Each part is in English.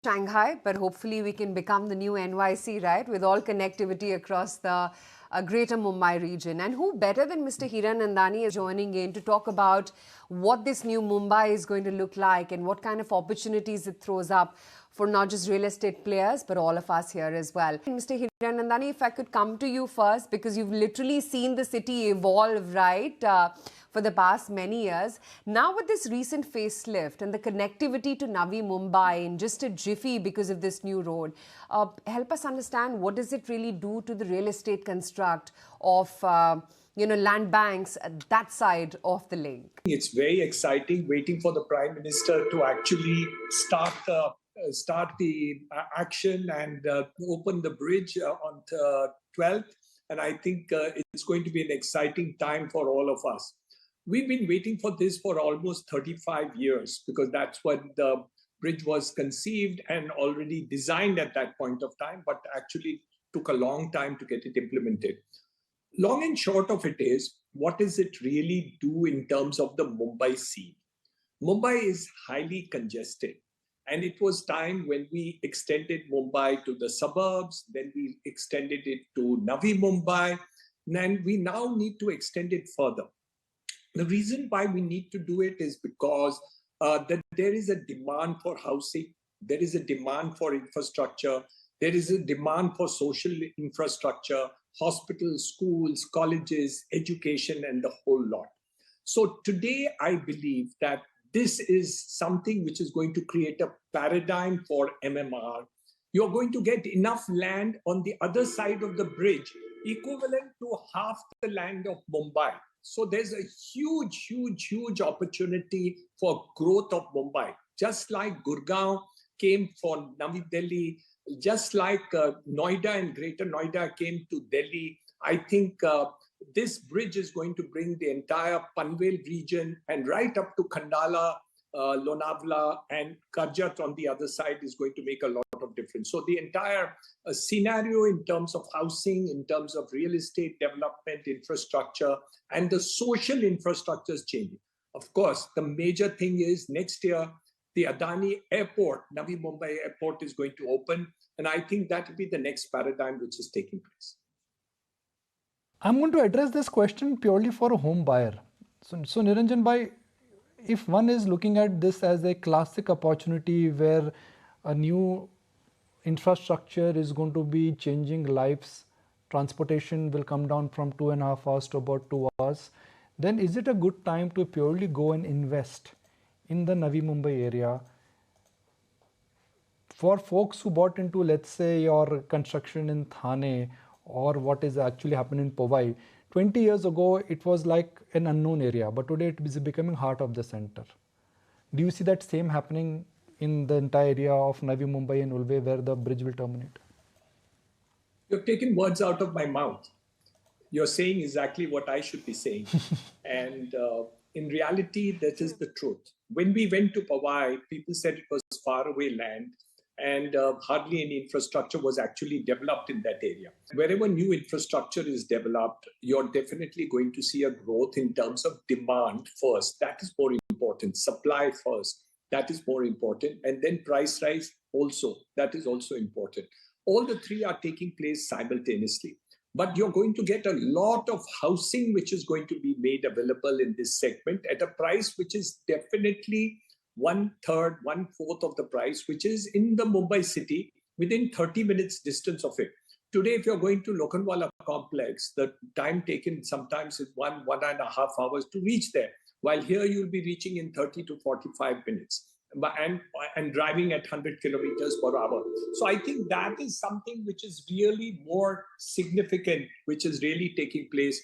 Shanghai, but hopefully we can become the new NYC, right? With all connectivity across the greater Mumbai region. And who better than Mr. Hiranandani is joining in to talk about what this new Mumbai is going to look like and what kind of opportunities it throws up for not just real estate players, but all of us here as well. Mr. Hiranandani, if I could come to you first, because you've literally seen the city evolve, right? For the past many years. Now with this recent facelift and the connectivity to Navi Mumbai in just a jiffy because of this new road, help us understand what does it really do to the real estate construct of land banks at that side of the link? It's very exciting, waiting for the Prime Minister to actually start the action and open the bridge on the 12th. And I think it's going to be an exciting time for all of us. We've been waiting for this for almost 35 years because that's when the bridge was conceived and already designed at that point of time, but actually took a long time to get it implemented. Long and short of it is, what does it really do in terms of the Mumbai scene? Mumbai is highly congested. And it was time when we extended Mumbai to the suburbs, then we extended it to Navi Mumbai, and we now need to extend it further. The reason why we need to do it is because that there is a demand for housing, there is a demand for infrastructure, there is a demand for social infrastructure, hospitals, schools, colleges, education, and the whole lot. So today, I believe that this is something which is going to create a paradigm for MMR. You're going to get enough land on the other side of the bridge, equivalent to half the land of Mumbai. So there's a huge opportunity for growth of Mumbai. Just like Gurgaon came for Navi Delhi, just like Noida and Greater Noida came to Delhi, I think this bridge is going to bring the entire Panvel region and right up to Khandala, Lonavala and Karjat on the other side is going to make a lot of difference. So the entire scenario in terms of housing, in terms of real estate development, infrastructure, and the social infrastructure is changing. Of course, the major thing is next year, the Adani airport, Navi Mumbai airport is going to open. And I think that will be the next paradigm which is taking place. I'm going to address this question purely for a home buyer. So Niranjan bhai, if one is looking at this as a classic opportunity where a new infrastructure is going to be changing lives, transportation will come down from 2.5 hours to about 2 hours, then is it a good time to purely go and invest in the Navi Mumbai area? For folks who bought into, let's say, your construction in Thane or what is actually happening in Powai, 20 years ago, it was like an unknown area, but today it is becoming heart of the center. Do you see that same happening in the entire area of Navi Mumbai and Ulve where the bridge will terminate? You've taken words out of my mouth. You're saying exactly what I should be saying. And in reality, that is the truth. When we went to Powai, people said it was faraway land and hardly any infrastructure was actually developed in that area. Wherever new infrastructure is developed, you're definitely going to see a growth in terms of demand first. That is more important. Supply first. That is more important. And then price rise also. That is also important. All the three are taking place simultaneously. But you're going to get a lot of housing which is going to be made available in this segment at a price which is definitely 1/3, 1/4 of the price, which is in the Mumbai city within 30 minutes distance of it. Today, if you're going to Lokhandwala complex, the time taken sometimes is 1.5 hours to reach there. While here you'll be reaching in 30 to 45 minutes and driving at 100 kilometers per hour. So I think that is something which is really more significant, which is really taking place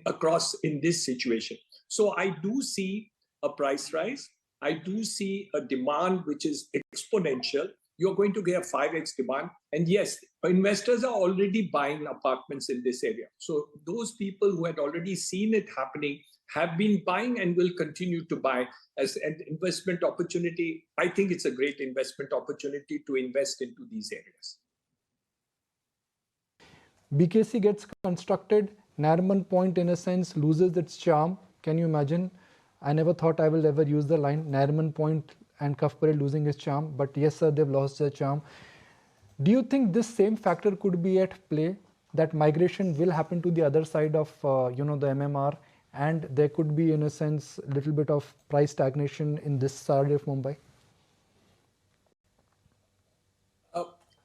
across in this situation. So I do see a price rise. I do see a demand which is exponential. You're going to get a 5x demand. And yes, investors are already buying apartments in this area. So those people who had already seen it happening have been buying and will continue to buy as an investment opportunity. I think it's a great investment opportunity to invest into these areas. BKC gets constructed, Nariman Point in a sense loses its charm. Can you imagine? I never thought I will ever use the line Nariman Point and Cuff Parade losing its charm. But yes, sir, they've lost their charm. Do you think this same factor could be at play, that migration will happen to the other side of the MMR, and there could be, in a sense, a little bit of price stagnation in this side of Mumbai?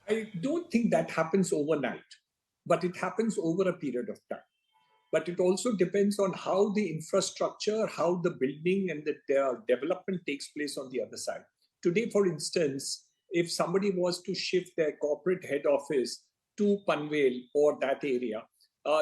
I don't think that happens overnight, but it happens over a period of time. But it also depends on how the infrastructure, how the building and the development takes place on the other side. Today, for instance, if somebody was to shift their corporate head office to Panvel or that area,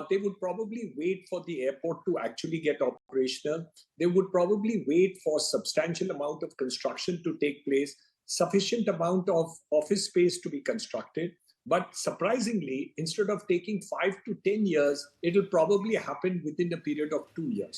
they would probably wait for the airport to actually get operational. They would probably wait for substantial amount of construction to take place, sufficient amount of office space to be constructed. But surprisingly, instead of taking 5 to 10 years, it'll probably happen within a period of 2 years.